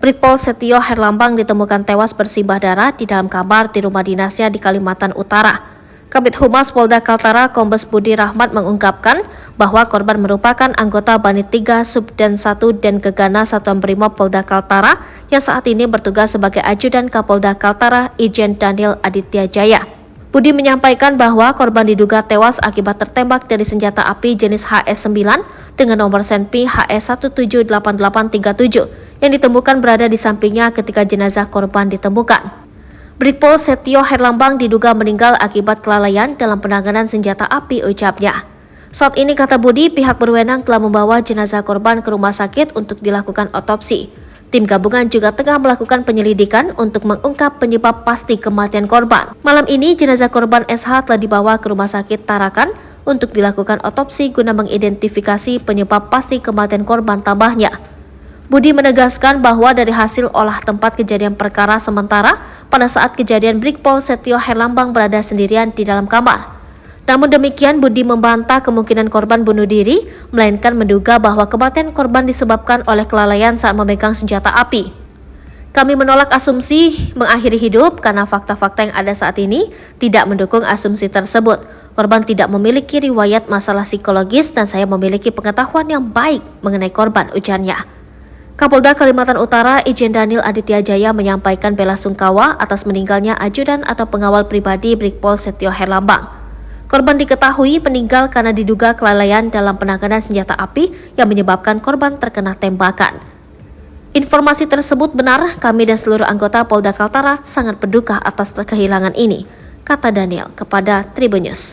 Brigpol Setio Herlambang ditemukan tewas bersimbah darah di dalam kamar di rumah dinasnya di Kalimantan Utara. Kabid Humas Polda Kaltara Kombes Budi Rahmat mengungkapkan bahwa korban merupakan anggota Banit 3 Subden 1 dan Gegana Satuan Brimob Polda Kaltara yang saat ini bertugas sebagai Ajudan Kapolda Kaltara Irjen Daniel Aditya Jaya. Budi menyampaikan bahwa korban diduga tewas akibat tertembak dari senjata api jenis HS-9 dengan nomor senpi HS178837 yang ditemukan berada di sampingnya ketika jenazah korban ditemukan. Brigpol Setio Herlambang diduga meninggal akibat kelalaian dalam penanganan senjata api, ucapnya. Saat ini, kata Budi, pihak berwenang telah membawa jenazah korban ke rumah sakit untuk dilakukan otopsi. Tim gabungan juga tengah melakukan penyelidikan untuk mengungkap penyebab pasti kematian korban. Malam ini, jenazah korban SH telah dibawa ke Rumah Sakit Tarakan untuk dilakukan otopsi guna mengidentifikasi penyebab pasti kematian korban, tambahnya. Budi menegaskan bahwa dari hasil olah tempat kejadian perkara sementara, pada saat kejadian Brigpol Setio Herlambang berada sendirian di dalam kamar. Namun demikian, Budi membantah kemungkinan korban bunuh diri, melainkan menduga bahwa kematian korban disebabkan oleh kelalaian saat memegang senjata api. Kami menolak asumsi mengakhiri hidup karena fakta-fakta yang ada saat ini tidak mendukung asumsi tersebut. Korban tidak memiliki riwayat masalah psikologis dan saya memiliki pengetahuan yang baik mengenai korban, ujarnya. Kapolda Kalimantan Utara Irjen Daniel Aditya Jaya menyampaikan bela sungkawa atas meninggalnya ajudan atau pengawal pribadi Brigpol Setio Herlambang. Korban diketahui meninggal karena diduga kelalaian dalam penanganan senjata api yang menyebabkan korban terkena tembakan. Informasi tersebut benar, kami dan seluruh anggota Polda Kaltara sangat berduka atas kehilangan ini, kata Daniel kepada Tribun News.